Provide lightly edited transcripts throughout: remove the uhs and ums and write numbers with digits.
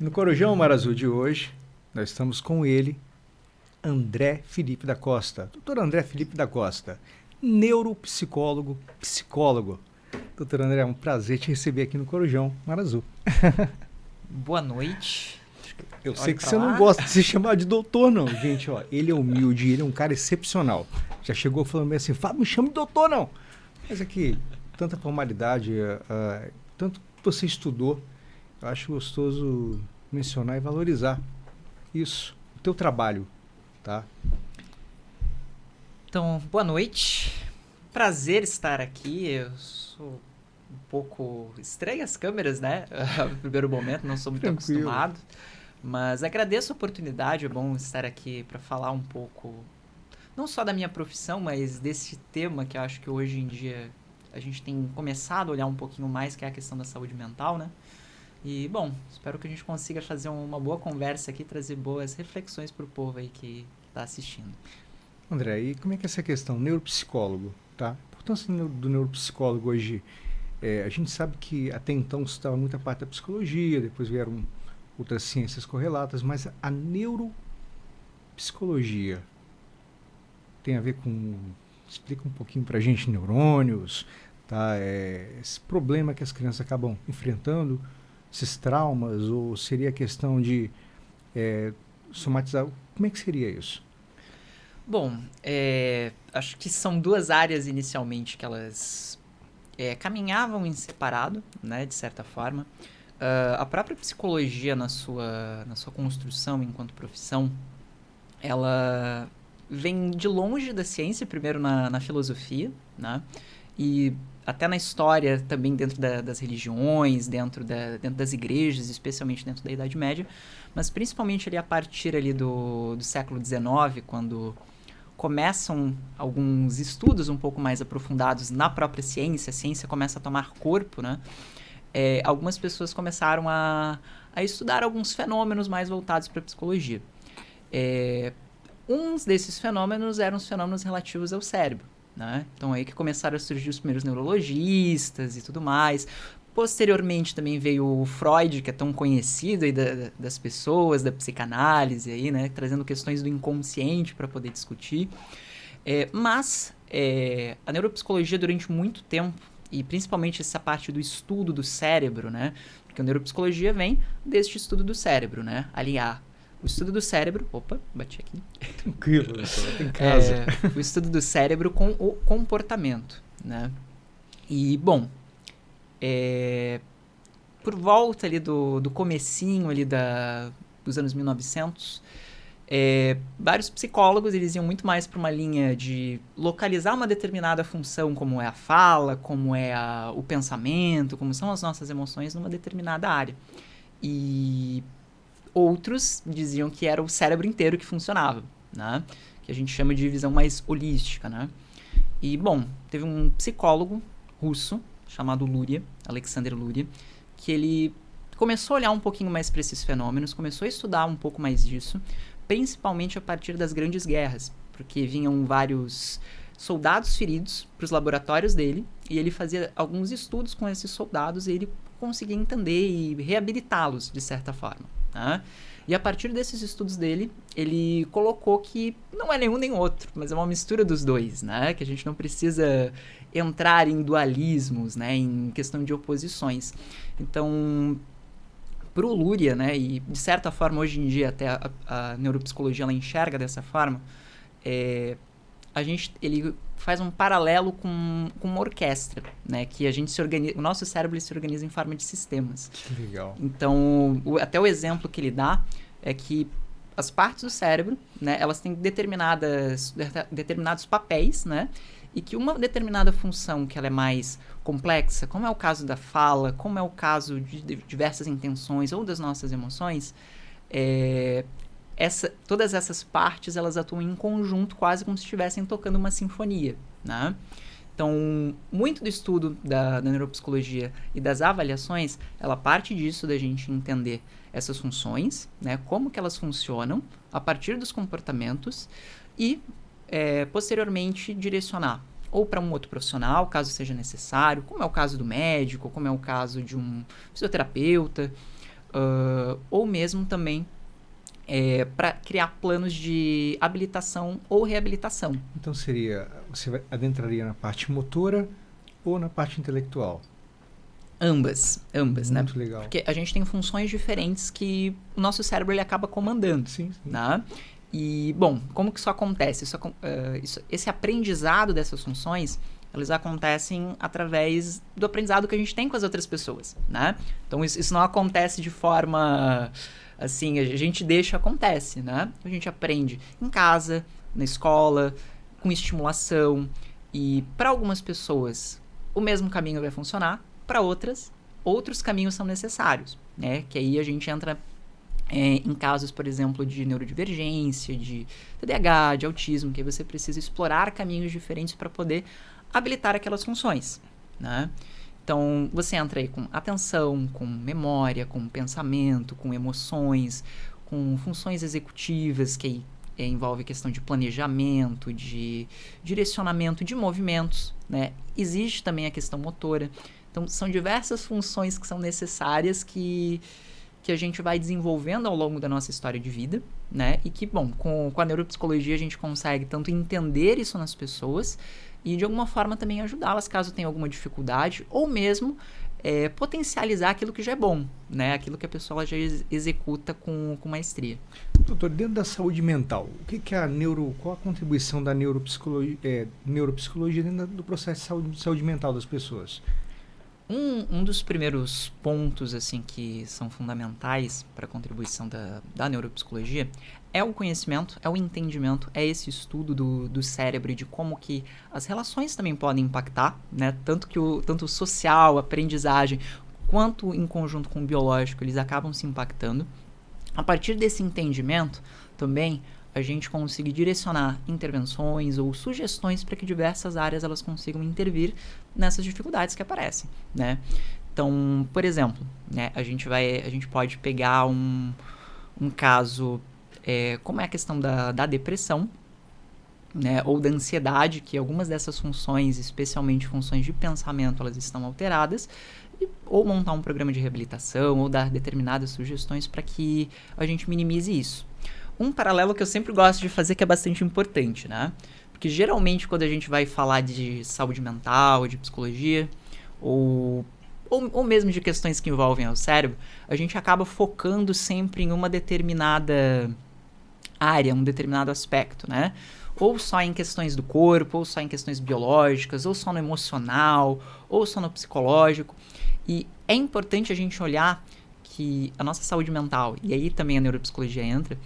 No Corujão Mar Azul de hoje, nós estamos com ele, André Felipe da Costa. Doutor André Felipe da Costa, neuropsicólogo, psicólogo. Doutor André, é um prazer te receber aqui no Corujão Mar Azul. Boa noite. Eu Olha sei que pra você não lá. gosta de se chamar de doutor, não. Gente, ó, ele é humilde, ele é um cara excepcional. Já chegou falando assim, Fábio, me chama de doutor, não. Mas aqui, tanta formalidade, tanto que você estudou, eu acho gostoso mencionar e valorizar isso, o teu trabalho, tá? Então, boa noite. Prazer estar aqui. Eu sou um pouco estranho às câmeras, né? No primeiro momento, não sou muito Tranquilo. acostumado. Mas agradeço a oportunidade. É bom estar aqui para falar um pouco, não só da minha profissão, mas desse tema que eu acho que hoje em dia a gente tem começado a olhar um pouquinho mais, que é a questão da saúde mental, né? E, bom, espero que a gente consiga fazer uma boa conversa aqui, trazer boas reflexões pro povo aí que tá assistindo. André, e como é que é essa questão? Neuropsicólogo, tá? A importância do neuropsicólogo hoje, a gente sabe que até então se estava muita parte da psicologia, depois vieram outras ciências correlatas, mas a neuropsicologia tem a ver com, explica um pouquinho pra gente, neurônios, tá? Esse problema que as crianças acabam enfrentando, esses traumas, ou seria a questão de somatizar, como é que seria isso? Bom, acho que são duas áreas inicialmente que elas caminhavam em separado, né, de certa forma. A própria psicologia na sua construção enquanto profissão, ela vem de longe da ciência, primeiro na filosofia, né? E até na história, também dentro das religiões, dentro das igrejas, especialmente dentro da Idade Média, mas principalmente ali a partir ali do século XIX, quando começam alguns estudos um pouco mais aprofundados na própria ciência, a ciência começa a tomar corpo, né? Algumas pessoas começaram a estudar alguns fenômenos mais voltados para a psicologia. Uns desses fenômenos eram os fenômenos relativos ao cérebro, né? Então aí que começaram a surgir os primeiros neurologistas e tudo mais. Posteriormente também veio o Freud, que é tão conhecido aí das pessoas, da psicanálise aí, né? Trazendo questões do inconsciente para poder discutir. Mas a neuropsicologia durante muito tempo, e principalmente essa parte do estudo do cérebro, né? Porque a neuropsicologia vem deste estudo do cérebro, né? Aliar o estudo do cérebro... Opa, bati aqui. Tranquilo, doutor, em casa. O estudo do cérebro com o comportamento, né? E, bom, por volta ali do comecinho ali dos anos 1900, vários psicólogos eles iam muito mais para uma linha de localizar uma determinada função, como é a fala, como é o pensamento, como são as nossas emoções numa determinada área. E outros diziam que era o cérebro inteiro que funcionava, né? Que a gente chama de visão mais holística, né? E, bom, teve um psicólogo russo chamado Luria, Alexander Luria, que ele começou a olhar um pouquinho mais para esses fenômenos, começou a estudar um pouco mais disso, principalmente a partir das grandes guerras, porque vinham vários soldados feridos para os laboratórios dele, e ele fazia alguns estudos com esses soldados e ele conseguia entender e reabilitá-los de certa forma, né? E a partir desses estudos dele, ele colocou que não é nenhum nem outro, mas é uma mistura dos dois, né? Que a gente não precisa entrar em dualismos, né? Em questão de oposições. Então, pro Luria, né? E de certa forma, hoje em dia, até a neuropsicologia ela enxerga dessa forma, ele faz um paralelo com uma orquestra, né? Que a gente o nosso cérebro ele se organiza em forma de sistemas. Que legal. Então, até o exemplo que ele dá é que as partes do cérebro, né, elas têm determinados papéis, né? E que uma determinada função que ela é mais complexa, como é o caso da fala, como é o caso de diversas intenções ou das nossas emoções, todas essas partes elas atuam em conjunto, quase como se estivessem tocando uma sinfonia, né? Então, muito do estudo da neuropsicologia e das avaliações, ela parte disso, da gente entender essas funções, né, como que elas funcionam a partir dos comportamentos e, posteriormente, direcionar ou para um outro profissional, caso seja necessário, como é o caso do médico, como é o caso de um fisioterapeuta, ou mesmo também para criar planos de habilitação ou reabilitação. Então você adentraria na parte motora ou na parte intelectual? Ambas, né? Muito legal. Porque a gente tem funções diferentes que o nosso cérebro ele acaba comandando. Sim. Né? E, bom, como que isso acontece? Esse aprendizado dessas funções, elas acontecem através do aprendizado que a gente tem com as outras pessoas, né? Então, isso não acontece de forma, assim, a gente deixa, acontece, né? A gente aprende em casa, na escola, com estimulação. E, para algumas pessoas, o mesmo caminho vai funcionar. Para outros caminhos são necessários, né? Que aí a gente entra em casos, por exemplo, de neurodivergência, de TDAH, de autismo, que aí você precisa explorar caminhos diferentes para poder habilitar aquelas funções, né? Então, você entra aí com atenção, com memória, com pensamento, com emoções, com funções executivas, que aí envolve questão de planejamento, de direcionamento de movimentos, né? Existe também a questão motora. Então, são diversas funções que são necessárias que a gente vai desenvolvendo ao longo da nossa história de vida, né? E que, bom, com a neuropsicologia a gente consegue tanto entender isso nas pessoas e, de alguma forma, também ajudá-las caso tenha alguma dificuldade ou mesmo potencializar aquilo que já é bom, né? Aquilo que a pessoa já executa com maestria. Doutor, dentro da saúde mental, qual a contribuição da neuropsicologia dentro do processo de saúde mental das pessoas? Um dos primeiros pontos assim que são fundamentais para a contribuição da neuropsicologia é o conhecimento, é o entendimento, é esse estudo do cérebro e de como que as relações também podem impactar, né? Tanto o social, a aprendizagem, quanto em conjunto com o biológico, eles acabam se impactando. A partir desse entendimento, também a gente consegue direcionar intervenções ou sugestões para que diversas áreas elas consigam intervir nessas dificuldades que aparecem, né? Então, por exemplo, né, a gente pode pegar um caso como é a questão da depressão, né, ou da ansiedade, que algumas dessas funções, especialmente funções de pensamento, elas estão alteradas, ou montar um programa de reabilitação, ou dar determinadas sugestões para que a gente minimize isso. Um paralelo que eu sempre gosto de fazer, que é bastante importante, né? Porque geralmente quando a gente vai falar de saúde mental, de psicologia, ou mesmo de questões que envolvem o cérebro, a gente acaba focando sempre em uma determinada área, um determinado aspecto, né? Ou só em questões do corpo, ou só em questões biológicas, ou só no emocional, ou só no psicológico. E é importante a gente olhar que a nossa saúde mental, e aí também a neuropsicologia entra,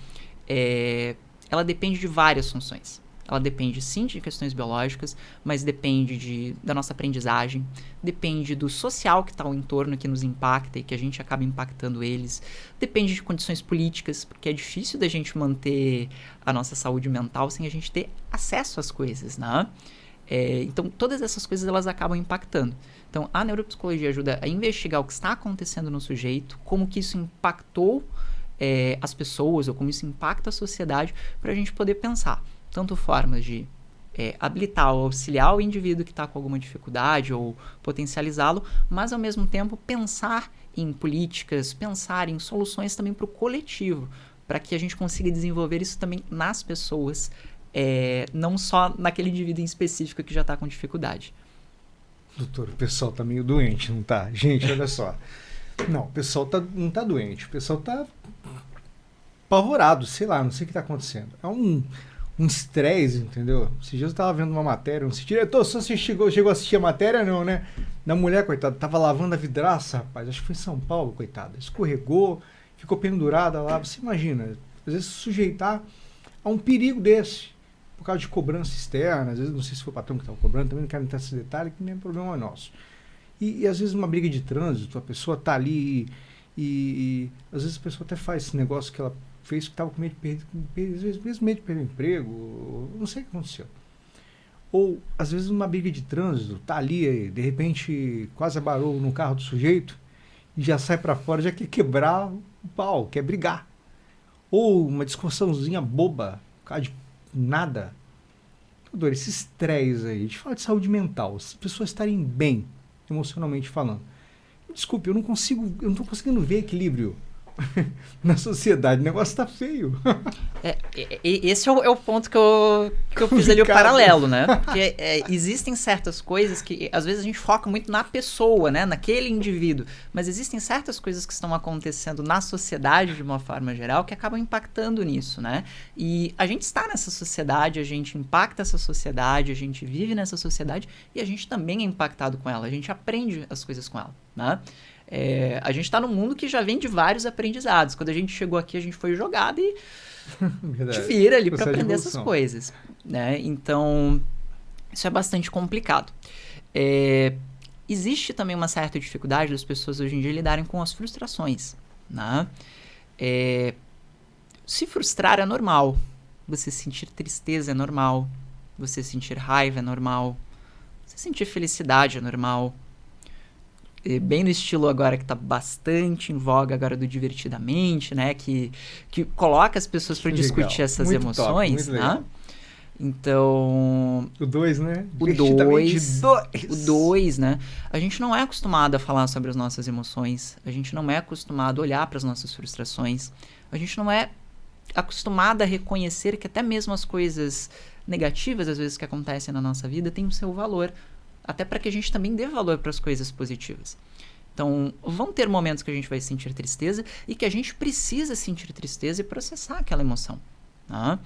ela depende de várias funções. Ela depende sim de questões biológicas, mas depende da nossa aprendizagem, depende do social que está ao entorno, que nos impacta e que a gente acaba impactando eles, depende de condições políticas, porque é difícil da gente manter a nossa saúde mental sem a gente ter acesso às coisas, né? Então, todas essas coisas elas acabam impactando. Então, a neuropsicologia ajuda a investigar o que está acontecendo no sujeito, como que isso impactou as pessoas, ou como isso impacta a sociedade, para a gente poder pensar tanto formas de habilitar ou auxiliar o indivíduo que está com alguma dificuldade ou potencializá-lo, mas ao mesmo tempo pensar em políticas, pensar em soluções também para o coletivo, para que a gente consiga desenvolver isso também nas pessoas, não só naquele indivíduo em específico que já está com dificuldade. Doutor, o pessoal tá meio doente, não tá? Gente, olha só. Não, o pessoal não tá doente, o pessoal tá apavorado, sei lá, não sei o que tá acontecendo. É um estresse, entendeu? Esses dias eu tava vendo uma matéria, não sei, diretor, você chegou a assistir a matéria, não, né? Da mulher, coitada, tava lavando a vidraça, rapaz, acho que foi em São Paulo, coitada, escorregou, ficou pendurada lá, você imagina, às vezes sujeitar a um perigo desse, por causa de cobrança externa, às vezes não sei se foi o patrão que estava cobrando, também não quero entrar nesse detalhe, que nem é problema nosso. E às vezes uma briga de trânsito, a pessoa tá ali e às vezes a pessoa até faz esse negócio que ela fez que estava com medo de perder, às vezes medo de perder o emprego, não sei o que aconteceu. Ou às vezes uma briga de trânsito, tá ali, de repente quase abarou no carro do sujeito e já sai para fora, já quer quebrar o pau, quer brigar. Ou uma discussãozinha boba, por causa de nada. Doutor, esse estresse aí, a gente fala de saúde mental, as pessoas estarem bem, emocionalmente falando. Desculpe, eu não estou conseguindo ver equilíbrio na sociedade, o negócio tá feio. Esse é o ponto que eu fiz ali o paralelo, né? Porque existem certas coisas que, às vezes, a gente foca muito na pessoa, né? Naquele indivíduo. Mas existem certas coisas que estão acontecendo na sociedade, de uma forma geral, que acabam impactando nisso, né? E a gente está nessa sociedade, a gente impacta essa sociedade, a gente vive nessa sociedade e a gente também é impactado com ela. A gente aprende as coisas com ela, né? A gente está num mundo que já vem de vários aprendizados. Quando a gente chegou aqui, a gente foi jogado e te vira ali para aprender essas coisas, né? Então, isso é bastante complicado. Existe também uma certa dificuldade das pessoas hoje em dia lidarem com as frustrações, né? Se frustrar é normal. Você sentir tristeza é normal. Você sentir raiva é normal. Você sentir felicidade é normal. Bem no estilo agora que tá bastante em voga agora do Divertidamente, né? Que coloca as pessoas para discutir essas muito emoções, top, né? Então... O 2, né? O 2, né? A gente não é acostumado a falar sobre as nossas emoções. A gente não é acostumado a olhar para as nossas frustrações. A gente não é acostumado a reconhecer que até mesmo as coisas negativas, às vezes, que acontecem na nossa vida, têm o seu valor. Até para que a gente também dê valor para as coisas positivas. Então, vão ter momentos que a gente vai sentir tristeza e que a gente precisa sentir tristeza e processar aquela emoção. Tá?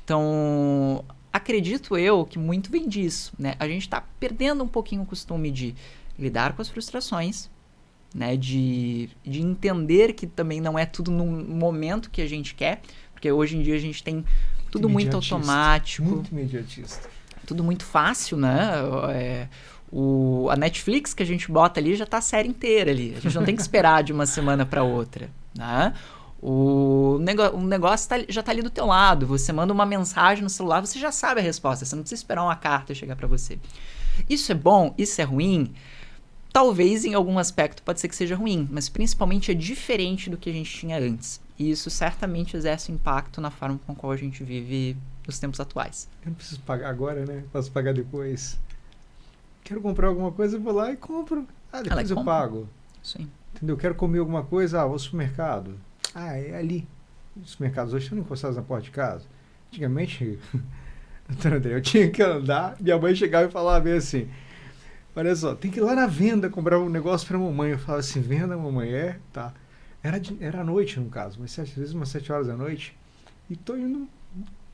Então, acredito eu que muito vem disso, né? A gente está perdendo um pouquinho o costume de lidar com as frustrações, né? De entender que também não é tudo no momento que a gente quer, porque hoje em dia a gente tem tudo muito automático. Muito imediatista. Tudo muito fácil, né? A Netflix que a gente bota ali já tá a série inteira ali. A gente não tem que esperar de uma semana para outra, né? O negócio já tá ali do teu lado. Você manda uma mensagem no celular, você já sabe a resposta. Você não precisa esperar uma carta chegar para você. Isso é bom? Isso é ruim? Talvez em algum aspecto pode ser que seja ruim, mas principalmente é diferente do que a gente tinha antes. E isso certamente exerce impacto na forma com a qual a gente vive nos tempos atuais. Eu não preciso pagar agora, né? Posso pagar depois. Quero comprar alguma coisa, eu vou lá e compro. Depois eu pago. Sim. Entendeu? Quero comer alguma coisa, vou ao supermercado. É ali. Os supermercados hoje estão encostados na porta de casa. Antigamente, André, eu tinha que andar, minha mãe chegava e falava bem assim, olha só, tem que ir lá na venda comprar um negócio pra mamãe. Eu falava assim, venda, mamãe? Tá. Era à noite, no caso, às vezes umas 7 horas da noite. E tô indo...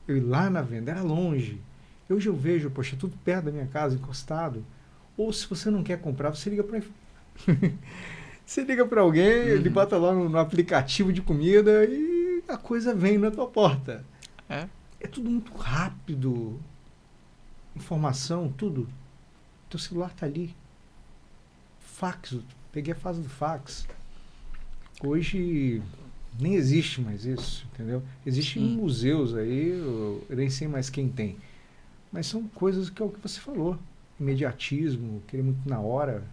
Eu ir lá na venda, era longe. Hoje eu vejo, poxa, tudo perto da minha casa, encostado. Ou se você não quer comprar, você liga para você liga para alguém, ele bota lá no aplicativo de comida e a coisa vem na tua porta. É tudo muito rápido. Informação, tudo. Teu celular tá ali. Fax, peguei a fase do fax. Hoje nem existe mais isso, entendeu? Existem museus aí, eu nem sei mais quem tem. Mas são coisas que é o que você falou. Imediatismo, querer muito na hora.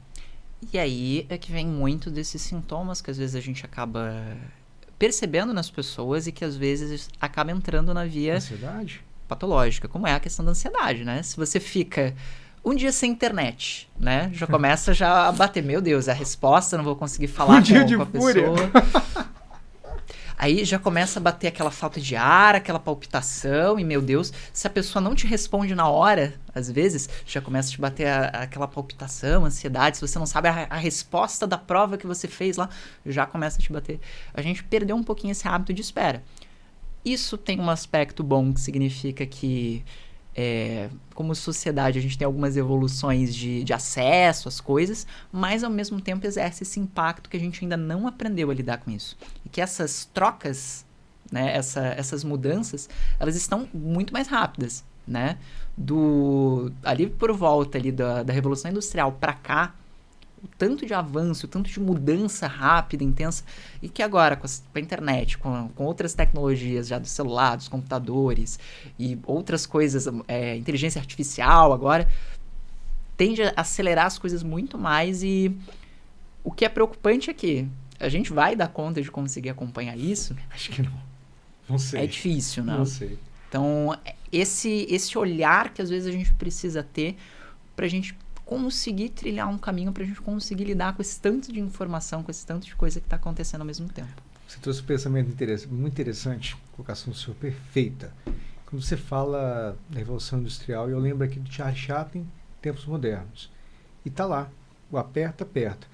E aí é que vem muito desses sintomas que às vezes a gente acaba percebendo nas pessoas e que às vezes acaba entrando na via ansiedade patológica, como é a questão da ansiedade, né? Se você fica um dia sem internet, né? Já começa a bater, meu Deus, a resposta, não vou conseguir falar com a pessoa. Aí já começa a bater aquela falta de ar, aquela palpitação, e meu Deus, se a pessoa não te responde na hora, às vezes, já começa a te bater aquela palpitação, ansiedade, se você não sabe a resposta da prova que você fez lá, já começa a te bater. A gente perdeu um pouquinho esse hábito de espera. Isso tem um aspecto bom, que significa que como sociedade a gente tem algumas evoluções de acesso às coisas, mas ao mesmo tempo exerce esse impacto que a gente ainda não aprendeu a lidar com isso. E que essas trocas, né, essas mudanças, elas estão muito mais rápidas, né? Ali por volta ali da Revolução Industrial para cá, o tanto de avanço, o tanto de mudança rápida, intensa, e que agora com a internet, com outras tecnologias já do celular, dos computadores e outras coisas, inteligência artificial agora, tende a acelerar as coisas muito mais, e o que é preocupante é que a gente vai dar conta de conseguir acompanhar isso? Acho que não. Não sei. É difícil, né? Não sei. Então, esse olhar que às vezes a gente precisa ter pra gente conseguir trilhar um caminho, pra gente conseguir lidar com esse tanto de informação, com esse tanto de coisa que tá acontecendo ao mesmo tempo. Você trouxe um pensamento muito interessante, colocação sua perfeita. Quando você fala da Revolução Industrial, eu lembro aqui do Charles Chaplin, Tempos Modernos. E tá lá, o aperta, aperta.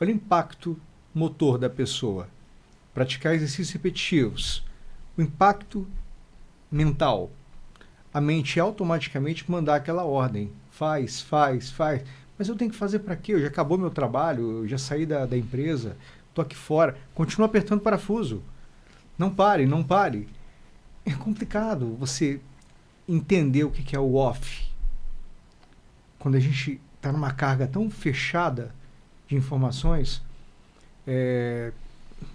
Olha o impacto motor da pessoa. Praticar exercícios repetitivos. O impacto mental. A mente automaticamente mandar aquela ordem. Faz, faz, faz. Mas eu tenho que fazer para quê? Eu já acabou meu trabalho, eu já saí da empresa, estou aqui fora. Continua apertando o parafuso. Não pare, não pare. É complicado você entender o que é o off. Quando a gente está numa carga tão fechada de informações,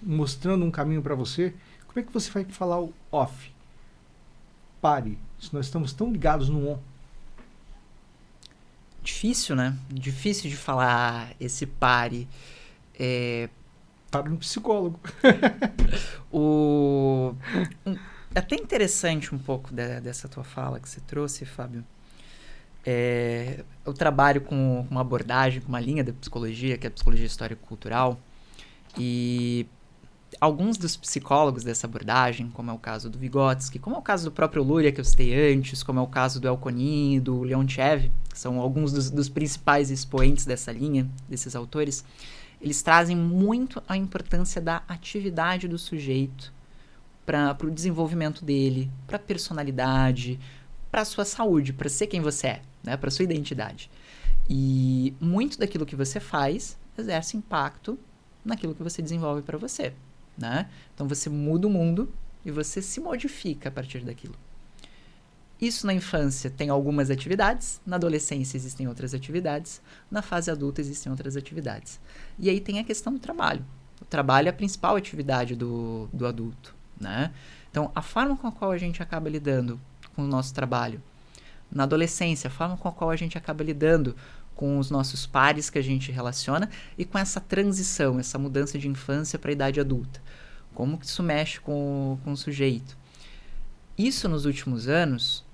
mostrando um caminho para você, como é que você vai falar o off? Pare. Se nós estamos tão ligados no on. Difícil, né? Difícil de falar esse pare. Para um psicólogo. É até interessante um pouco dessa tua fala que você trouxe, Fábio. Eu trabalho com uma abordagem, com uma linha da psicologia, que é a psicologia histórico-cultural, e alguns dos psicólogos dessa abordagem, como é o caso do Vygotsky, como é o caso do próprio Luria, que eu citei antes, como é o caso do Elkonin, do Leontiev, que são alguns dos principais expoentes dessa linha, desses autores, eles trazem muito a importância da atividade do sujeito para o desenvolvimento dele, para a personalidade, para a sua saúde, para ser quem você é, né? Para a sua identidade. E muito daquilo que você faz exerce impacto naquilo que você desenvolve para você, né? Então você muda o mundo e você se modifica a partir daquilo. Isso na infância tem algumas atividades, na adolescência existem outras atividades, na fase adulta existem outras atividades. E aí tem a questão do trabalho. O trabalho é a principal atividade do adulto, né? Então, a forma com a qual a gente acaba lidando com o nosso trabalho, na adolescência, a forma com a qual a gente acaba lidando com os nossos pares que a gente relaciona e com essa transição, essa mudança de infância para a idade adulta. Como que isso mexe com o sujeito? Isso nos últimos anos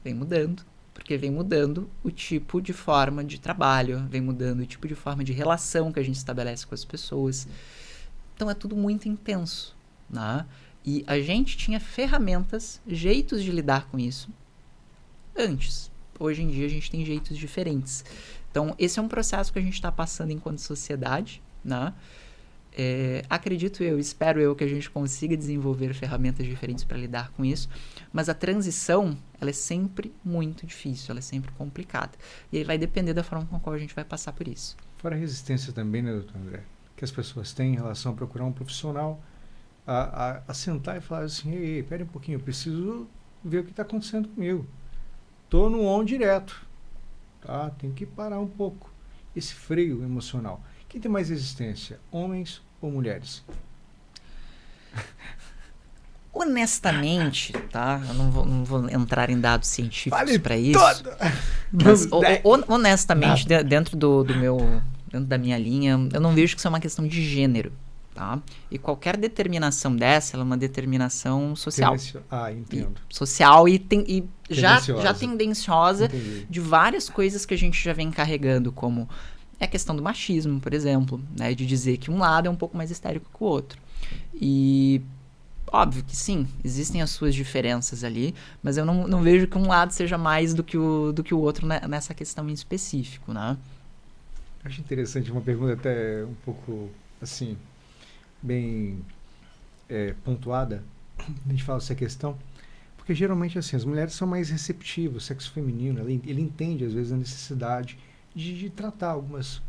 vem mudando, porque vem mudando o tipo de forma de trabalho, vem mudando o tipo de forma de relação que a gente estabelece com as pessoas. Então é tudo muito intenso, né? E a gente tinha ferramentas, jeitos de lidar com isso antes. Hoje em dia a gente tem jeitos diferentes. Então esse é um processo que a gente está passando enquanto sociedade, né? Acredito eu, espero eu que a gente consiga desenvolver ferramentas diferentes para lidar com isso, mas a transição, ela é sempre muito difícil, ela é sempre complicada. E aí vai depender da forma com a qual a gente vai passar por isso. Fora a resistência também, né, doutor André? Que as pessoas têm em relação a procurar um profissional, a sentar e falar assim, ei, pera um pouquinho, eu preciso ver o que está acontecendo comigo. Estou no on direto, tá? Tem que parar um pouco. Esse freio emocional. Quem tem mais resistência, homens ou mulheres? Honestamente, tá? Eu não vou entrar em dados científicos para isso. Mas, honestamente, dentro dentro da minha linha, eu não vejo que isso é uma questão de gênero, tá? E qualquer determinação dessa, ela é uma determinação social. Entendo. Social e já tendenciosa Entendi. de várias coisas que a gente já vem carregando, como a questão do machismo, por exemplo, né? De dizer que um lado é um pouco mais histérico que o outro. E óbvio que sim, existem as suas diferenças ali, mas eu não vejo que um lado seja mais do que o outro nessa questão em específico, né? Acho interessante, uma pergunta até um pouco, assim, bem pontuada, a gente fala essa questão, porque geralmente, assim, as mulheres são mais receptivas, o sexo feminino, ele entende, às vezes, a necessidade de tratar algumas,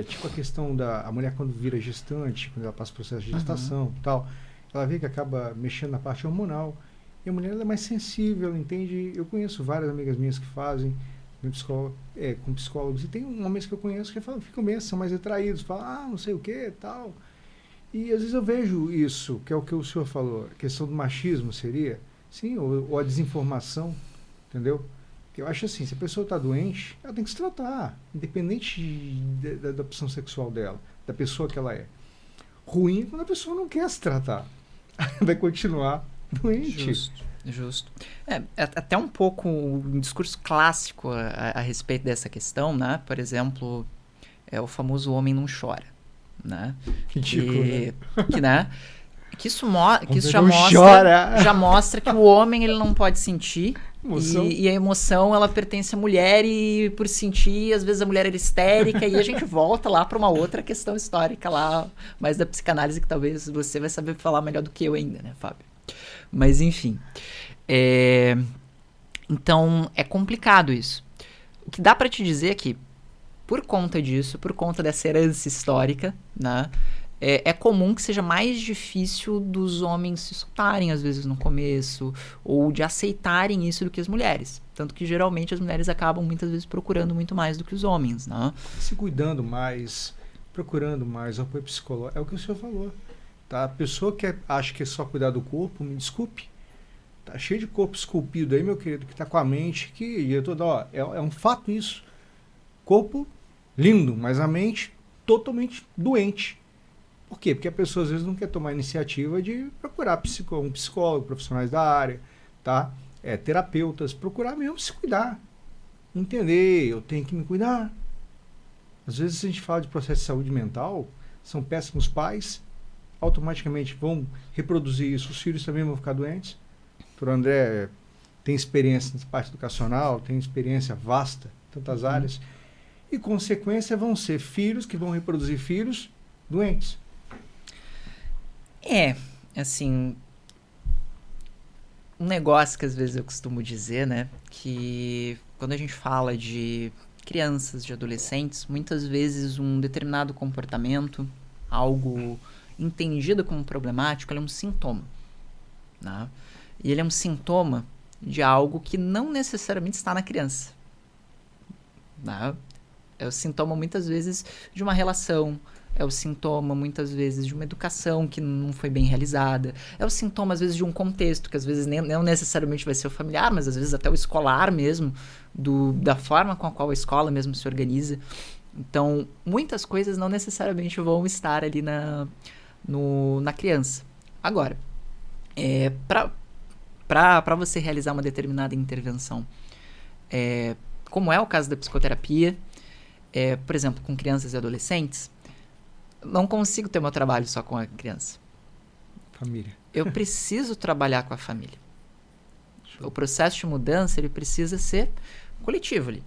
tipo a questão da mulher quando vira gestante, quando ela passa o processo de gestação e tal, ela vê que acaba mexendo na parte hormonal, e a mulher ela é mais sensível, ela entende. Eu conheço várias amigas minhas que fazem com psicólogos, e tem homens que eu conheço que ficam bem, são mais retraídos, falam, não sei o que tal. E às vezes eu vejo isso, que é o que o senhor falou, a questão do machismo seria, sim, ou a desinformação, entendeu? Eu acho assim, se a pessoa está doente, ela tem que se tratar, independente da opção sexual dela, da pessoa que ela é. Ruim é quando a pessoa não quer se tratar, vai continuar doente. Justo. Até um pouco um discurso clássico a respeito dessa questão, né? Por exemplo, o famoso homem não chora, né? Ridículo, né? Que isso já mostra que o homem ele não pode sentir. E a emoção, ela pertence à mulher e por sentir, às vezes a mulher é histérica e a gente volta lá para uma outra questão histórica lá, mais da psicanálise que talvez você vai saber falar melhor do que eu ainda, né, Fábio? Mas enfim, então é complicado isso. O que dá para te dizer é que por conta disso, por conta dessa herança histórica, né, é comum que seja mais difícil dos homens se soltarem, às vezes, no começo, ou de aceitarem isso do que as mulheres. Tanto que, geralmente, as mulheres acabam, muitas vezes, procurando muito mais do que os homens, né? Se cuidando mais, procurando mais apoio psicológico. É o que o senhor falou. Tá? A pessoa que acha que é só cuidar do corpo, me desculpe, tá cheio de corpo esculpido aí, meu querido, que tá com a mente que é um fato isso. Corpo lindo, mas a mente totalmente doente. Por quê? Porque a pessoa às vezes não quer tomar a iniciativa de procurar um psicólogo, profissionais da área, tá? Terapeutas, procurar mesmo se cuidar. Entender, eu tenho que me cuidar. Às vezes a gente fala de processo de saúde mental, são péssimos pais, automaticamente vão reproduzir isso, os filhos também vão ficar doentes. O doutor André tem experiência na parte educacional, tem experiência vasta em tantas áreas, e consequência vão ser filhos que vão reproduzir filhos doentes. Assim, um negócio que às vezes eu costumo dizer, né, que quando a gente fala de crianças, de adolescentes, muitas vezes um determinado comportamento, algo entendido como problemático, ele é um sintoma, né? E ele é um sintoma de algo que não necessariamente está na criança, né? É o sintoma, muitas vezes, de uma relação. É o sintoma, muitas vezes, de uma educação que não foi bem realizada. É o sintoma, às vezes, de um contexto, que às vezes não necessariamente vai ser o familiar, mas às vezes até o escolar mesmo, da forma com a qual a escola mesmo se organiza. Então, muitas coisas não necessariamente vão estar ali na criança. Agora, para você realizar uma determinada intervenção, como é o caso da psicoterapia, por exemplo, com crianças e adolescentes, não consigo ter meu trabalho só com a criança. Família. Eu preciso trabalhar com a família. O processo de mudança, ele precisa ser coletivo ali,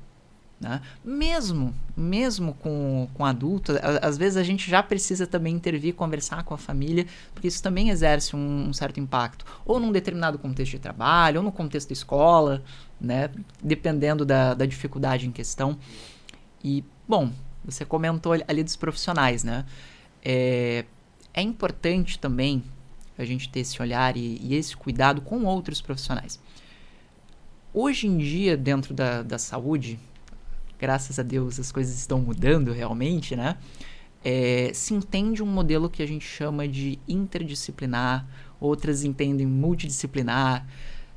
né? Mesmo com adulto, às vezes a gente já precisa também intervir, conversar com a família, porque isso também exerce um certo impacto. Ou num determinado contexto de trabalho, ou no contexto da escola, né? Dependendo da dificuldade em questão. E, bom, você comentou ali dos profissionais, né? É importante também a gente ter esse olhar e esse cuidado com outros profissionais. Hoje em dia, dentro da saúde, graças a Deus as coisas estão mudando realmente, né? Se entende um modelo que a gente chama de interdisciplinar, outras entendem multidisciplinar,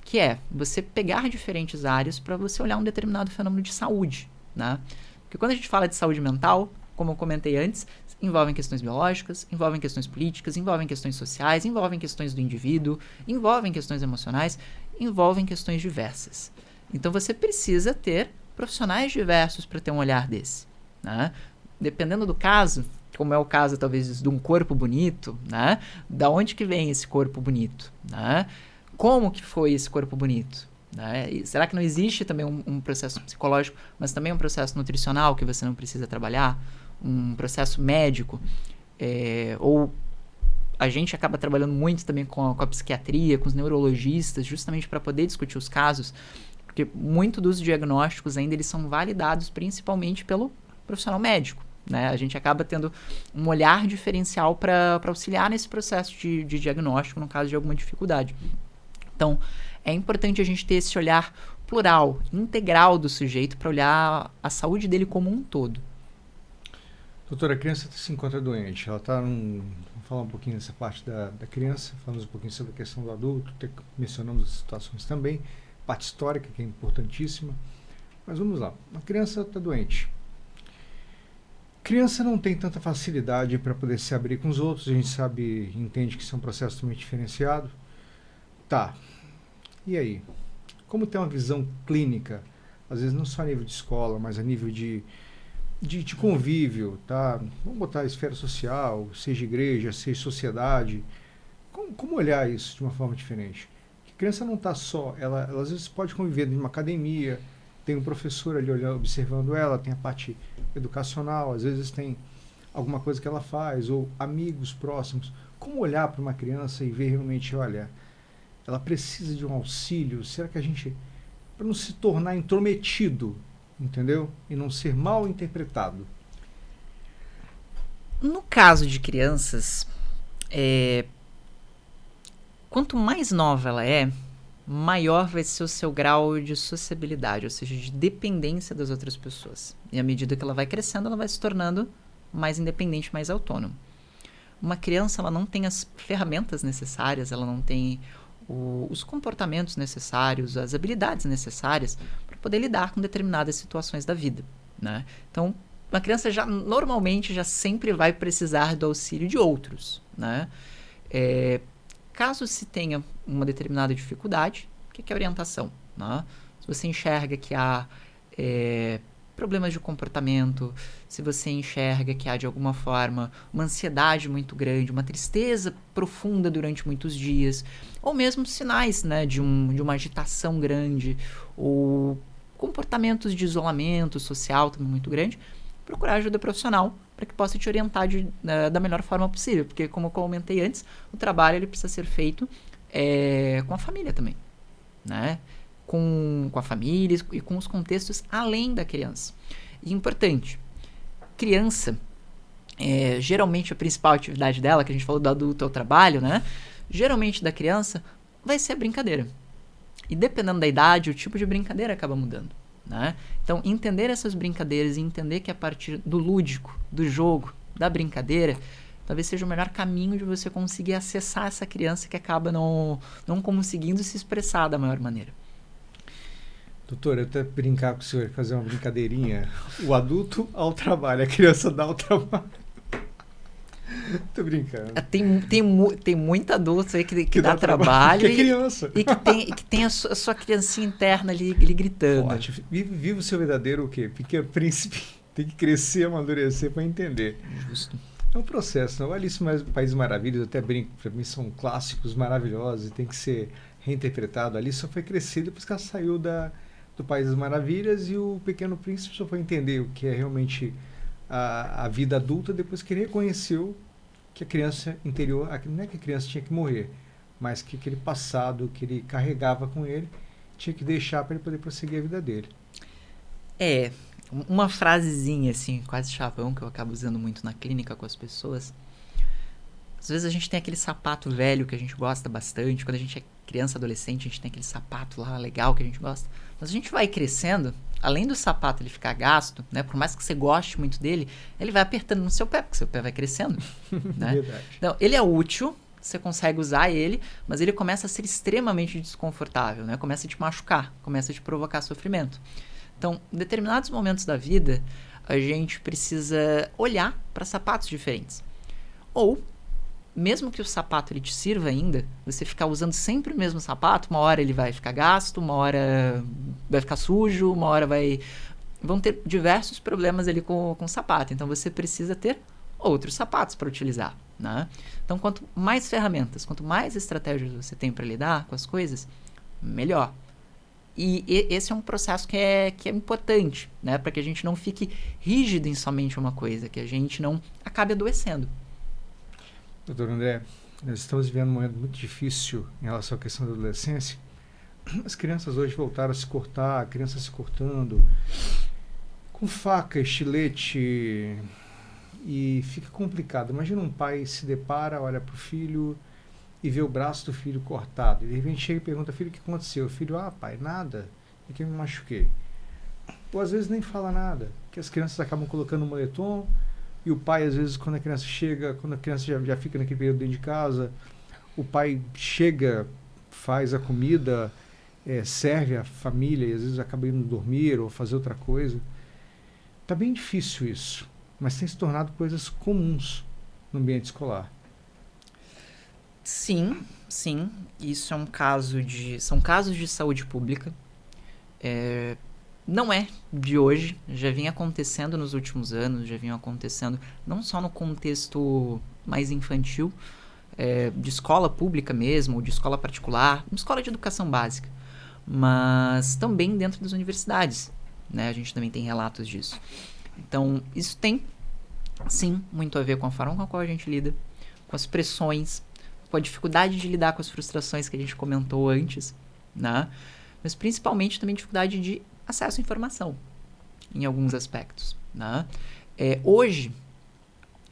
que é você pegar diferentes áreas para você olhar um determinado fenômeno de saúde, né? Porque quando a gente fala de saúde mental, como eu comentei antes, envolvem questões biológicas, envolvem questões políticas, envolvem questões sociais, envolvem questões do indivíduo, envolvem questões emocionais, envolvem questões diversas. Então você precisa ter profissionais diversos para ter um olhar desse, né? Dependendo do caso, como é o caso talvez de um corpo bonito, né? Da onde que vem esse corpo bonito, né? Como que foi esse corpo bonito? Né? Será que não existe também um processo psicológico, mas também um processo nutricional que você não precisa trabalhar? Um processo médico? Ou a gente acaba trabalhando muito também com a psiquiatria, com os neurologistas, justamente para poder discutir os casos, porque muito dos diagnósticos ainda eles são validados principalmente pelo profissional médico, né? A gente acaba tendo um olhar diferencial para auxiliar nesse processo de diagnóstico no caso de alguma dificuldade. Então, é importante a gente ter esse olhar plural, integral do sujeito para olhar a saúde dele como um todo. Doutora, a criança se encontra doente. Ela está Vamos falar um pouquinho dessa parte da criança, falamos um pouquinho sobre a questão do adulto, mencionamos as situações também, parte histórica que é importantíssima. Mas vamos lá. A criança está doente. Criança não tem tanta facilidade para poder se abrir com os outros. A gente sabe, entende que isso é um processo totalmente diferenciado. Tá. E aí? Como ter uma visão clínica, às vezes não só a nível de escola, mas a nível de convívio, tá? Vamos botar a esfera social, seja igreja, seja sociedade, Como olhar isso de uma forma diferente? Que a criança não está só, ela às vezes pode conviver em uma academia, tem um professor ali olhando, observando ela, tem a parte educacional, às vezes tem alguma coisa que ela faz, ou amigos próximos. Como olhar para uma criança e ver realmente, olha, ela precisa de um auxílio? Será que a gente, para não se tornar intrometido, entendeu? E não ser mal interpretado? No caso de crianças, quanto mais nova ela é, maior vai ser o seu grau de sociabilidade, ou seja, de dependência das outras pessoas. E à medida que ela vai crescendo, ela vai se tornando mais independente, mais autônoma. Uma criança, ela não tem as ferramentas necessárias, ela não tem os comportamentos necessários, as habilidades necessárias para poder lidar com determinadas situações da vida, né? Então, uma criança normalmente já sempre vai precisar do auxílio de outros, né? Caso se tenha uma determinada dificuldade, o que é orientação, né? Se você enxerga que há problemas de comportamento, se você enxerga que há de alguma forma uma ansiedade muito grande, uma tristeza profunda durante muitos dias, ou mesmo sinais, né, de uma agitação grande, ou comportamentos de isolamento social também muito grande, procurar ajuda profissional para que possa te orientar da melhor forma possível, porque como eu comentei antes, o trabalho ele precisa ser feito com a família também, né? Com a família e com os contextos além da criança. E importante, criança, geralmente a principal atividade dela, que a gente falou do adulto é o trabalho, né? Geralmente da criança vai ser a brincadeira. E dependendo da idade, o tipo de brincadeira acaba mudando, né? Então, entender essas brincadeiras e entender que a partir do lúdico, do jogo, da brincadeira, talvez seja o melhor caminho de você conseguir acessar essa criança que acaba não conseguindo se expressar da maior maneira. Doutor, eu até brincar com o senhor, fazer uma brincadeirinha. O adulto ao trabalho, a criança dá o trabalho. Tô brincando. Tem muito adulto aí que dá trabalho. Que é criança. E que tem a sua criancinha interna ali gritando. Forte. Viva o seu verdadeiro o quê? Pequeno príncipe. Tem que crescer, amadurecer para entender. Justo. É um processo. Não? Alice no País Maravilhas, eu até brinco, para mim são clássicos maravilhosos e tem que ser reinterpretado. A Alice só foi crescer depois que ela saiu do País das Maravilhas, e o Pequeno Príncipe só foi entender o que é realmente a vida adulta depois que ele reconheceu que a criança interior, não é que a criança tinha que morrer, mas que aquele passado que ele carregava com ele tinha que deixar para ele poder prosseguir a vida dele. Uma frasezinha assim, quase chavão, que eu acabo usando muito na clínica com as pessoas. Às vezes a gente tem aquele sapato velho que a gente gosta bastante. Quando a gente é criança, adolescente, a gente tem aquele sapato lá legal que a gente gosta. Mas a gente vai crescendo, além do sapato ele ficar gasto, né? Por mais que você goste muito dele, ele vai apertando no seu pé, porque seu pé vai crescendo. Né? Verdade. Então, ele é útil, você consegue usar ele, mas ele começa a ser extremamente desconfortável, né? Começa a te machucar, começa a te provocar sofrimento. Então, em determinados momentos da vida, a gente precisa olhar para sapatos diferentes. Ou, mesmo que o sapato ele te sirva ainda, você ficar usando sempre o mesmo sapato, uma hora ele vai ficar gasto, uma hora vai ficar sujo, uma hora vão ter diversos problemas ali com o sapato. Então, você precisa ter outros sapatos para utilizar, né? Então, quanto mais ferramentas, quanto mais estratégias você tem para lidar com as coisas, melhor. E esse é um processo que é importante, né? Para que a gente não fique rígido em somente uma coisa, que a gente não acabe adoecendo. Doutor André, nós estamos vivendo um momento muito difícil em relação à questão da adolescência. As crianças hoje voltaram a se cortar, crianças se cortando com faca, estilete, e fica complicado. Imagina um pai se depara, olha para o filho e vê o braço do filho cortado. E de repente chega e pergunta: filho, o que aconteceu? O filho: pai, nada, é que eu me machuquei. Ou às vezes nem fala nada, que as crianças acabam colocando um moletom, e o pai, às vezes, quando a criança chega, quando a criança já fica naquele período dentro de casa, o pai chega, faz a comida, serve a família, e às vezes acaba indo dormir ou fazer outra coisa. Está bem difícil isso, mas tem se tornado coisas comuns no ambiente escolar. Sim. Isso são casos de saúde pública. Não é de hoje, já vinha acontecendo nos últimos anos, já vinha acontecendo não só no contexto mais infantil, de escola pública mesmo, ou de escola particular, uma escola de educação básica, mas também dentro das universidades, né? A gente também tem relatos disso. Então, isso tem, sim, muito a ver com a forma com a qual a gente lida, com as pressões, com a dificuldade de lidar com as frustrações que a gente comentou antes, né? Mas principalmente também dificuldade de acesso à informação, em alguns aspectos, né? Hoje,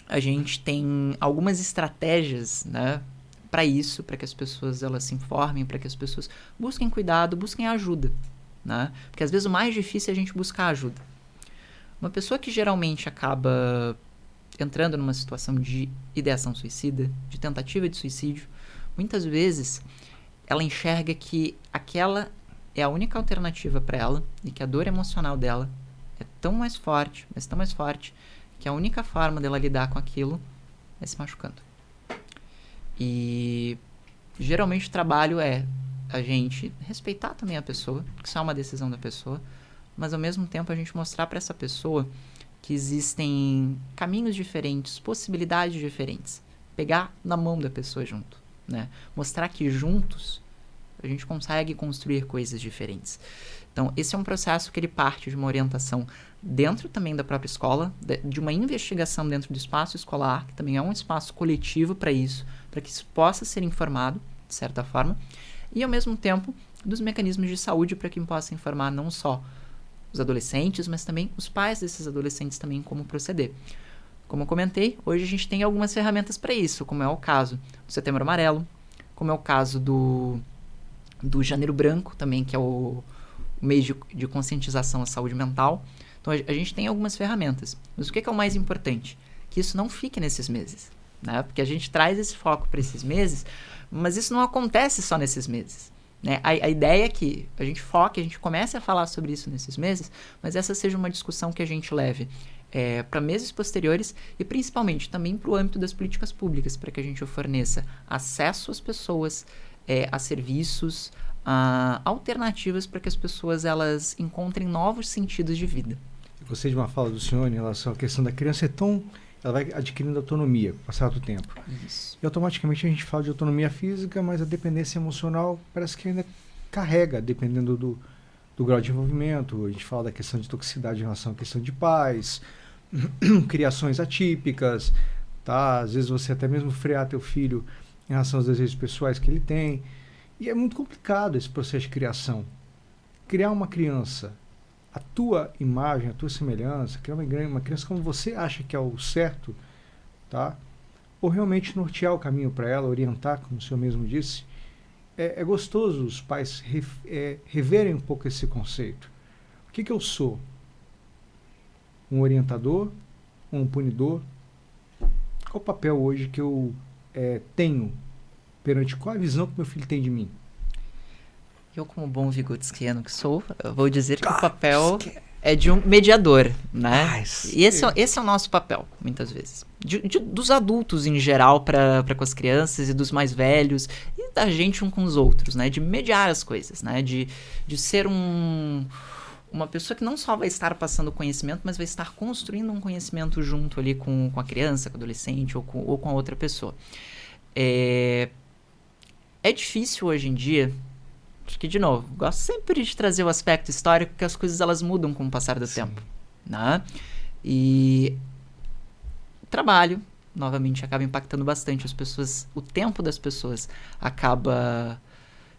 a gente tem algumas estratégias, né, para isso, para que as pessoas elas se informem, para que as pessoas busquem cuidado, busquem ajuda, né? Porque às vezes o mais difícil é a gente buscar ajuda. Uma pessoa que geralmente acaba entrando numa situação de ideação suicida, de tentativa de suicídio, muitas vezes ela enxerga que aquela é a única alternativa para ela e que a dor emocional dela é tão mais forte, mas tão mais forte, que a única forma dela lidar com aquilo é se machucando. E geralmente o trabalho é a gente respeitar também a pessoa, que isso é uma decisão da pessoa, mas ao mesmo tempo a gente mostrar para essa pessoa que existem caminhos diferentes, possibilidades diferentes. Pegar na mão da pessoa junto, né? Mostrar que juntos a gente consegue construir coisas diferentes. Então, esse é um processo que ele parte de uma orientação dentro também da própria escola, de uma investigação dentro do espaço escolar, que também é um espaço coletivo para isso, para que isso possa ser informado, de certa forma, e ao mesmo tempo dos mecanismos de saúde para que possa informar não só os adolescentes, mas também os pais desses adolescentes também como proceder. Como eu comentei, hoje a gente tem algumas ferramentas para isso, como é o caso do Setembro Amarelo, como é o caso do Janeiro Branco também, que é o mês de conscientização à saúde mental. Então a gente tem algumas ferramentas. Mas o que é o mais importante? Que isso não fique nesses meses, né? Porque a gente traz esse foco para esses meses, mas isso não acontece só nesses meses, né? A ideia é que a gente foque, a gente comece a falar sobre isso nesses meses, mas essa seja uma discussão que a gente leve para meses posteriores e principalmente também para o âmbito das políticas públicas, para que a gente forneça acesso às pessoas, a serviços, a alternativas para que as pessoas elas encontrem novos sentidos de vida. Eu gostei de uma fala do senhor em relação à questão da criança ela vai adquirindo autonomia com o passar do tempo. Isso. E automaticamente a gente fala de autonomia física, mas a dependência emocional parece que ainda carrega, dependendo do grau de envolvimento. A gente fala da questão de toxicidade em relação à questão de pais, criações atípicas, tá? Às vezes você até mesmo frear teu filho em relação aos desejos pessoais que ele tem. E é muito complicado esse processo de criação. Criar uma criança, a tua imagem, a tua semelhança, criar uma criança como você acha que é o certo, tá? Ou realmente nortear o caminho para ela, orientar, como o senhor mesmo disse. É gostoso os pais reverem um pouco esse conceito. O que eu sou? Um orientador? Um punidor? Qual o papel hoje que eu tenho perante qual a visão que meu filho tem de mim? Eu, como bom vigotskiano que sou, eu vou dizer que o papel é de um mediador, né? E esse é o nosso papel, muitas vezes. Dos adultos em geral para com as crianças e dos mais velhos e da gente um com os outros, né? De mediar as coisas, né? De ser uma pessoa que não só vai estar passando conhecimento, mas vai estar construindo um conhecimento junto ali com a criança, com o adolescente ou com a outra pessoa. É difícil hoje em dia, porque, de novo, gosto sempre de trazer o aspecto histórico, que as coisas elas mudam com o passar do tempo, né? E o trabalho, novamente, acaba impactando bastante as pessoas, o tempo das pessoas acaba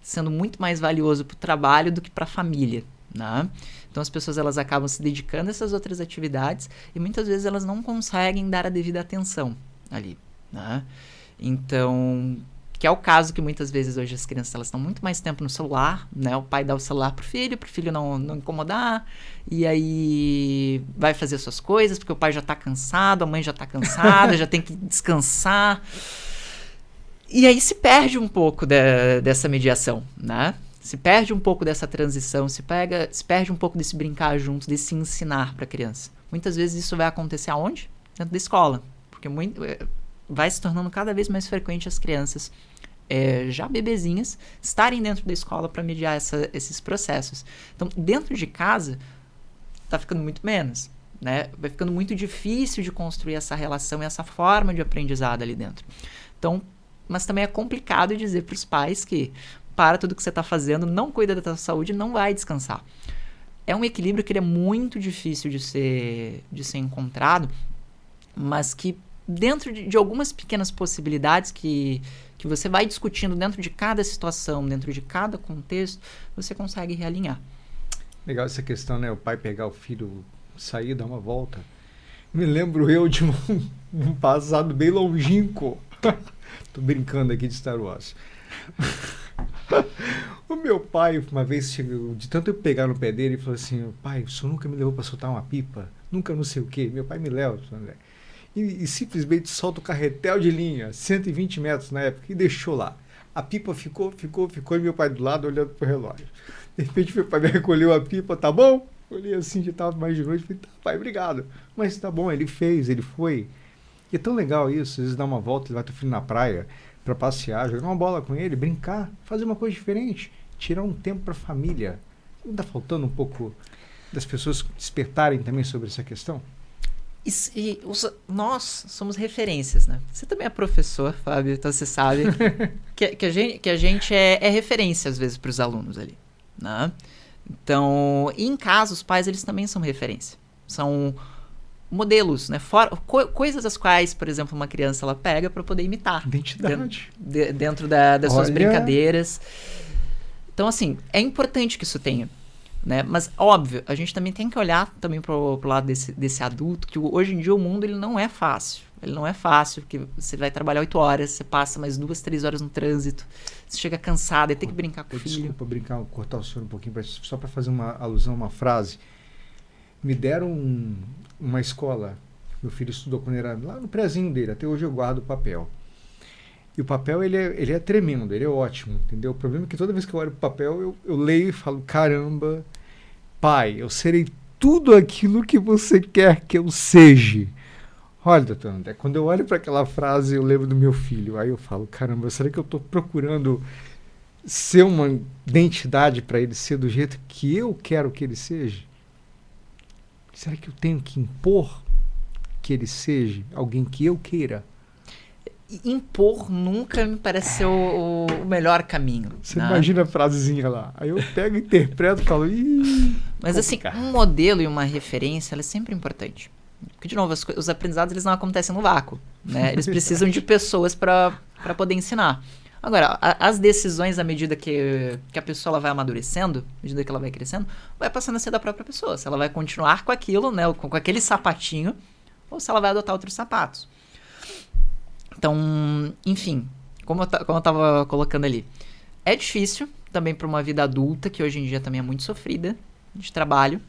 sendo muito mais valioso para o trabalho do que para a família, né? Então as pessoas elas acabam se dedicando a essas outras atividades e muitas vezes elas não conseguem dar a devida atenção ali, né? Então, que é o caso que muitas vezes hoje as crianças elas estão muito mais tempo no celular, né? O pai dá o celular pro filho não incomodar, e aí vai fazer suas coisas, porque o pai já tá cansado, a mãe já tá cansada, já tem que descansar. E aí se perde um pouco dessa mediação, né? Se perde um pouco dessa transição, se perde um pouco desse brincar junto, desse ensinar para a criança. Muitas vezes isso vai acontecer aonde? Dentro da escola, porque vai se tornando cada vez mais frequente as crianças, já bebezinhas, estarem dentro da escola para mediar esses processos. Então, dentro de casa, está ficando muito menos, né? Vai ficando muito difícil de construir essa relação e essa forma de aprendizado ali dentro. Então, mas também é complicado dizer para os pais que para tudo que você está fazendo, não cuida da tua saúde, não vai descansar. É um equilíbrio que ele é muito difícil de ser encontrado, mas que dentro de algumas pequenas possibilidades que você vai discutindo dentro de cada situação, dentro de cada contexto, você consegue realinhar. Legal essa questão, né? O pai pegar o filho, sair, dar uma volta. Me lembro eu de um passado bem longínquo. Tô brincando aqui de Star Wars. O meu pai, uma vez, chegou, de tanto eu pegar no pé dele, ele falou assim: pai, o senhor nunca me levou para soltar uma pipa? Nunca não sei o quê. Meu pai me leva, André. E simplesmente solta o carretel de linha, 120 metros na época, e deixou lá. A pipa ficou, e meu pai do lado olhando pro relógio. De repente meu pai me recolheu a pipa, tá bom? Olhei assim, já tava mais de noite, falei, tá, pai, obrigado. Mas tá bom, ele fez, ele foi. E é tão legal isso, às vezes dá uma volta, levar teu filho na praia para passear, jogar uma bola com ele, brincar, fazer uma coisa diferente, tirar um tempo para a família. Não tá faltando um pouco das pessoas despertarem também sobre essa questão? Nós somos referências, né? Você também é professor, Fábio, então você sabe que a gente é referência às vezes para os alunos ali, né? Então, em casa, os pais eles também são referência. São modelos, né? Coisas as quais, por exemplo, uma criança ela pega para poder imitar. Identidade. Dentro das suas brincadeiras. Então, assim, é importante que isso tenha. Né? Mas, óbvio, a gente também tem que olhar também pro lado desse adulto, que hoje em dia o mundo ele não é fácil. Ele não é fácil, porque você vai trabalhar 8 horas, você passa mais 2, 3 horas no trânsito, você chega cansado, e tem que brincar com o filho. Desculpa cortar o senhor um pouquinho, só para fazer uma alusão a uma frase. Me deram uma escola, meu filho estudou quando era lá no prézinho dele, até hoje eu guardo o papel. E o papel, ele é tremendo, ele é ótimo, entendeu? O problema é que toda vez que eu olho o papel, eu leio e falo, caramba, pai, eu serei tudo aquilo que você quer que eu seja. Olha, doutor André, quando eu olho para aquela frase, eu lembro do meu filho. Aí eu falo, caramba, será que eu estou procurando ser uma identidade para ele ser do jeito que eu quero que ele seja? Será que eu tenho que impor que ele seja alguém que eu queira? Impor nunca me pareceu o melhor caminho. Você imagina a frasezinha lá. Aí eu pego, interpreto e falo... Mas assim, um modelo e uma referência, ela é sempre importante. Porque, de novo, os aprendizados eles não acontecem no vácuo. Né? Eles precisam de pessoas para poder ensinar. Agora, as decisões, à medida que a pessoa ela vai amadurecendo, à medida que ela vai crescendo, vai passando a ser da própria pessoa. Se ela vai continuar com aquilo, né, com aquele sapatinho, ou se ela vai adotar outros sapatos. Então, enfim, como eu estava colocando ali, é difícil também para uma vida adulta, que hoje em dia também é muito sofrida, de trabalho,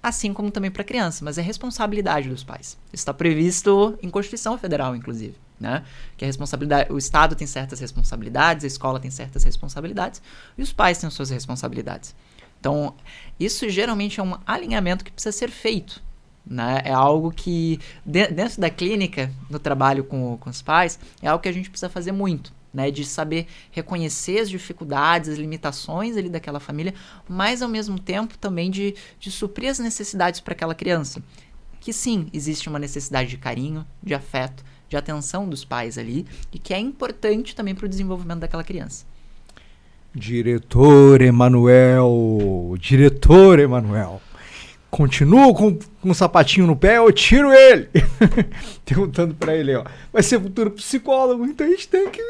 assim como também para criança, mas é responsabilidade dos pais. Isso está previsto em Constituição Federal, inclusive, né? Que a responsabilidade, o Estado tem certas responsabilidades, a escola tem certas responsabilidades, e os pais têm suas responsabilidades. Então, isso geralmente é um alinhamento que precisa ser feito. Né? É algo que, dentro da clínica, no trabalho com os pais, é algo que a gente precisa fazer muito, né? De saber reconhecer as dificuldades, as limitações ali daquela família, mas ao mesmo tempo também de suprir as necessidades para aquela criança. Que sim, existe uma necessidade de carinho, de afeto, de atenção dos pais ali, e que é importante também para o desenvolvimento daquela criança. Diretor Emanuel, continuo com um sapatinho no pé, eu tiro ele. Perguntando pra ele, ó. Vai ser futuro psicólogo, então a gente tem que...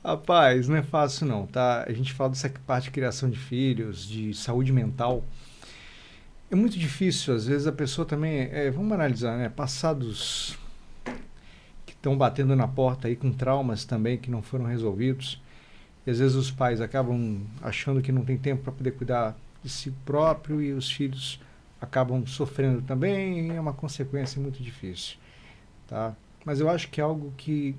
Rapaz, não é fácil não, tá? A gente fala dessa parte de criação de filhos, de saúde mental. É muito difícil, às vezes a pessoa também... vamos analisar, né? Passados que estão batendo na porta aí com traumas também que não foram resolvidos. E às vezes os pais acabam achando que não tem tempo para poder cuidar de si próprio e os filhos acabam sofrendo também, é uma consequência muito difícil, tá? Mas eu acho que é algo que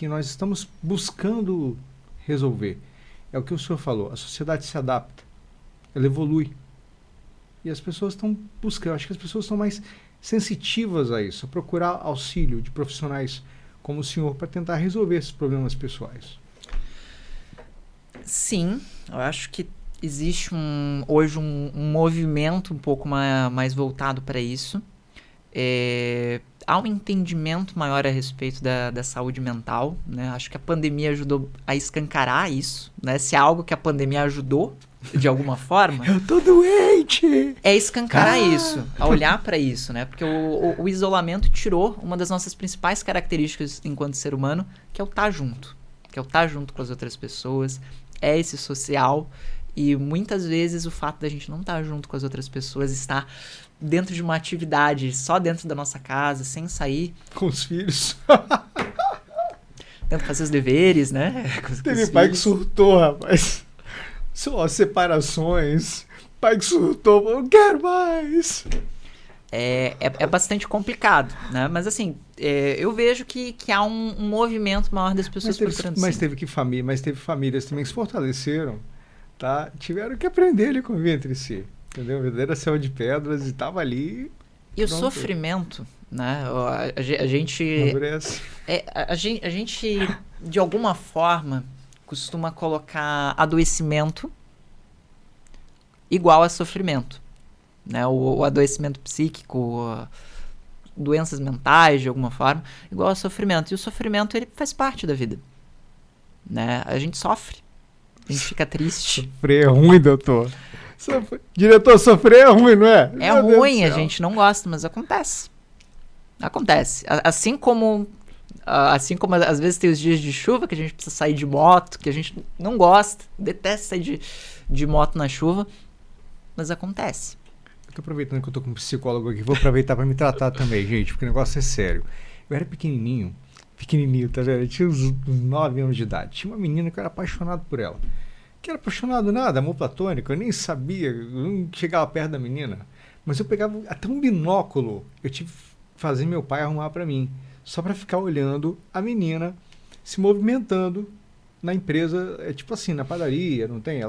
nós estamos buscando resolver. É o que o senhor falou, a sociedade se adapta, ela evolui. E as pessoas estão buscando, acho que as pessoas estão mais sensitivas a isso, a procurar auxílio de profissionais como o senhor para tentar resolver esses problemas pessoais. Sim, eu acho que existe hoje um movimento um pouco mais voltado para isso. há um entendimento maior a respeito da saúde mental, né? Acho que a pandemia ajudou a escancarar isso, né? Se é algo que a pandemia ajudou, de alguma forma... Eu tô doente! É escancarar isso, a olhar para isso, né? Porque o isolamento tirou uma das nossas principais características enquanto ser humano, que é o estar junto. Que é o estar junto com as outras pessoas, é esse social. E muitas vezes o fato da gente não estar junto com as outras pessoas, estar dentro de uma atividade, só dentro da nossa casa, sem sair... Com os filhos. Tendo que fazer os deveres, né? Teve pai que surtou, rapaz. Só separações. Pai que surtou, eu não quero mais. É bastante complicado, né? Mas assim, eu vejo que há um movimento maior das pessoas procurando mas teve famílias também que se fortaleceram, tá? Tiveram que aprender a conviver entre si, entendeu? Verdadeira selva de pedras e tava ali. E pronto. O sofrimento, né? A gente de alguma forma costuma colocar adoecimento igual a sofrimento, né? O adoecimento psíquico, doenças mentais de alguma forma, igual a sofrimento. E o sofrimento, ele faz parte da vida, né? A gente sofre, a gente fica triste. Sofrer é ruim, doutor. Diretor, sofrer é ruim, não é? É ruim, a gente não gosta, mas acontece. Acontece. Assim como às vezes tem os dias de chuva que a gente precisa sair de moto, que a gente não gosta, detesta sair de moto na chuva, mas acontece. Eu tô aproveitando que eu tô com um psicólogo aqui, vou aproveitar para me tratar também, gente, porque o negócio é sério. Eu era pequenininho, tá vendo? Eu tinha uns 9 anos de idade. Tinha uma menina que eu era apaixonado por ela. Que era apaixonado nada, amor platônico, eu nem sabia, eu não chegava perto da menina. Mas eu pegava até um binóculo, eu tive que fazer meu pai arrumar para mim, só para ficar olhando a menina se movimentando na empresa, tipo assim, na padaria, não tem?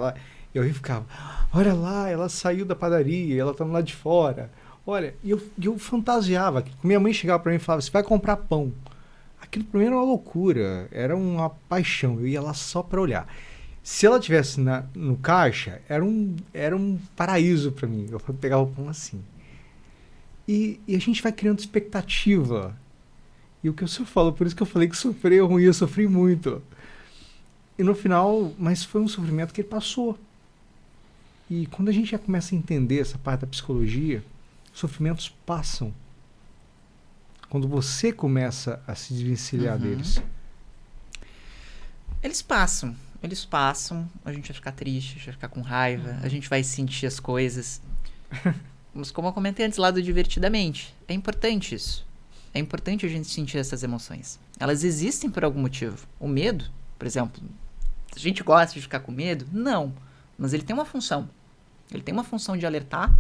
Eu ficava, olha lá, ela saiu da padaria, ela tá lá de fora. Olha, e eu fantasiava. Minha mãe chegava para mim e falava, você vai comprar pão. Aquilo para mim era uma loucura, era uma paixão, eu ia lá só para olhar. Se ela estivesse no caixa, era um paraíso para mim. Eu pegava o pão assim. E a gente vai criando expectativa. E o que o senhor falou, por isso que eu falei que sofrer é ruim, eu sofri muito. E no final, mas foi um sofrimento que ele passou. E quando a gente já começa a entender essa parte da psicologia, os sofrimentos passam. Quando você começa a se desvencilhar deles. Eles passam, a gente vai ficar triste, a gente vai ficar com raiva, a gente vai sentir as coisas. Mas como eu comentei antes lá do Divertidamente, é importante isso. É importante a gente sentir essas emoções. Elas existem por algum motivo. O medo, por exemplo, a gente gosta de ficar com medo? Não. Mas ele tem uma função. Ele tem uma função de alertar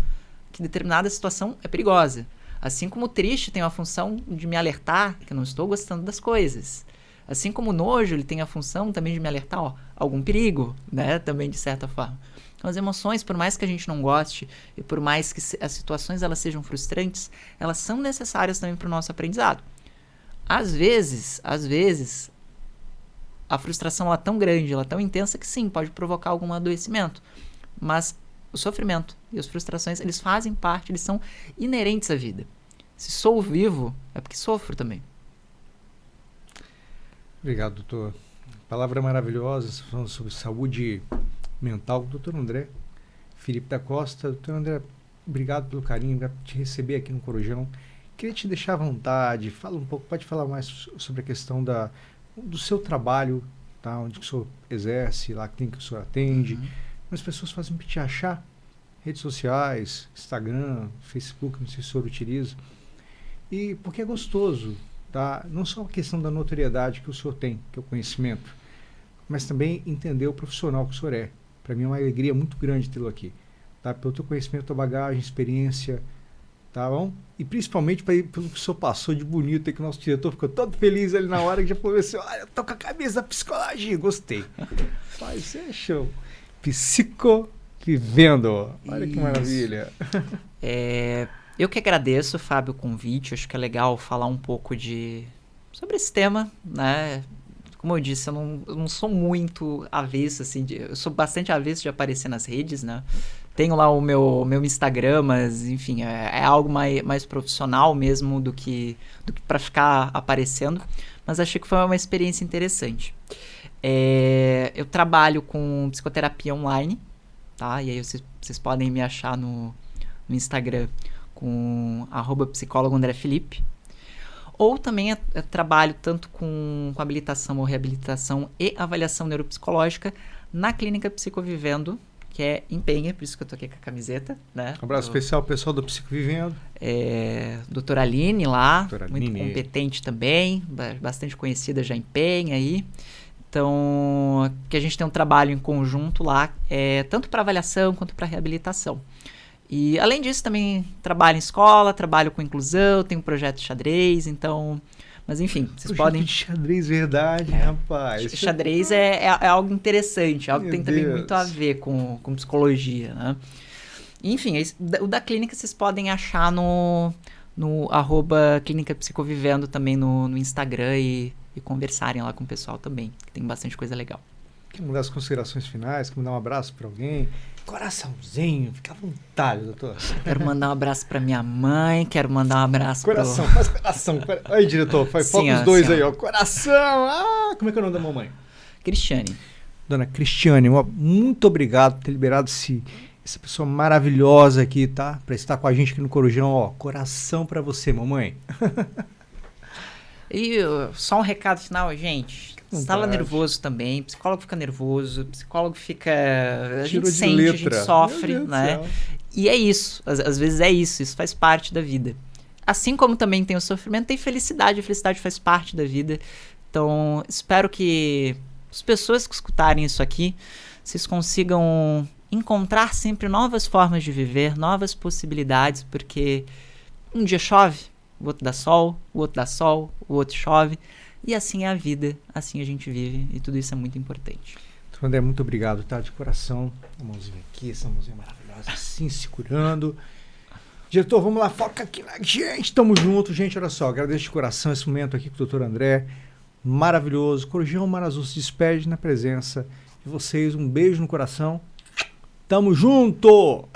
que determinada situação é perigosa. Assim como o triste tem uma função de me alertar que eu não estou gostando das coisas. Assim como o nojo, ele tem a função também de me alertar, algum perigo, né? Também de certa forma. Então as emoções, por mais que a gente não goste e por mais que as situações elas sejam frustrantes, elas são necessárias também para o nosso aprendizado. Às vezes, a frustração ela é tão grande, ela é tão intensa que sim, pode provocar algum adoecimento. Mas o sofrimento e as frustrações, eles fazem parte, eles são inerentes à vida. Se sou vivo, é porque sofro também. Obrigado, doutor. Palavra maravilhosa, falando sobre saúde mental. Doutor André Felipe da Costa. Doutor André, obrigado pelo carinho, por te receber aqui no Corujão. Queria te deixar à vontade, fala um pouco, pode falar mais sobre a questão do seu trabalho, tá? Onde que o senhor exerce, lá quem que o senhor atende. As pessoas fazem para te achar, redes sociais, Instagram, Facebook, não sei se o senhor utiliza. E porque é gostoso, tá? Não só a questão da notoriedade que o senhor tem, que é o conhecimento, mas também entender o profissional que o senhor é. Para mim é uma alegria muito grande tê-lo aqui, tá? Pelo teu conhecimento, tua bagagem, experiência, tá bom? E principalmente pelo que o senhor passou de bonito, que o nosso diretor ficou todo feliz ali na hora que já falou assim, olha, eu tô com a camisa da psicologia, gostei. Mas você é show. Psicovivendo. Olha que maravilha. Eu que agradeço, Fábio, o convite. Acho que é legal falar um pouco sobre esse tema, né? Como eu disse, eu não sou muito avesso, assim, eu sou bastante avesso de aparecer nas redes, né? Tenho lá o meu Instagram, mas, enfim, é algo mais profissional mesmo do que para ficar aparecendo. Mas achei que foi uma experiência interessante. Eu trabalho com psicoterapia online, tá? E aí vocês podem me achar no Instagram com @psicólogo André Felipe. Ou também eu trabalho tanto com habilitação ou reabilitação e avaliação neuropsicológica na Clínica Psicovivendo, que é em Penha, por isso que eu tô aqui com a camiseta, né? Um abraço especial ao pessoal do Psicovivendo. Doutora Aline lá, Doutora muito Aline. competente também, bastante conhecida já em Penha aí. Então, que a gente tem um trabalho em conjunto lá, tanto para avaliação quanto para reabilitação. E, além disso, também trabalho em escola, trabalho com inclusão, tenho um projeto de xadrez, então... Mas, enfim, vocês podem... De xadrez, verdade, rapaz. Xadrez é algo interessante, algo que tem também Deus. muito a ver com psicologia, né? Enfim, o da clínica vocês podem achar no @Clínica Psicovivendo também no Instagram e conversarem lá com o pessoal também, que tem bastante coisa legal. Quer mandar as considerações finais? Quer mandar um abraço para alguém? Coraçãozinho, fica à vontade, doutor. Quero mandar um abraço pra minha mãe, quero mandar um abraço Coração, faz coração. Aí, diretor, foca os dois aí, ó. Coração! Ah, como é que é o nome da mamãe? Cristiane. Dona Cristiane, muito obrigado por ter liberado essa pessoa maravilhosa aqui, tá? Pra estar com a gente aqui no Corujão, ó. Coração pra você, mamãe. E só um recado final, gente. Estava nervoso também, psicólogo fica nervoso, psicólogo fica... A gente sente, a gente sofre, né? E é isso, às vezes é isso faz parte da vida. Assim como também tem o sofrimento, tem felicidade, a felicidade faz parte da vida. Então, espero que as pessoas que escutarem isso aqui, vocês consigam encontrar sempre novas formas de viver, novas possibilidades, porque um dia chove, o outro dá sol, o outro dá sol, o outro chove. E assim é a vida, assim a gente vive, e tudo isso é muito importante. Então, André, muito obrigado, tá? De coração. A mãozinha aqui, essa mãozinha maravilhosa, assim, se curando. Diretor, vamos lá, foca aqui na gente, tamo junto, gente, olha só, agradeço de coração esse momento aqui com o doutor André, maravilhoso. Corujão Mar Azul se despede na presença de vocês, um beijo no coração, tamo junto!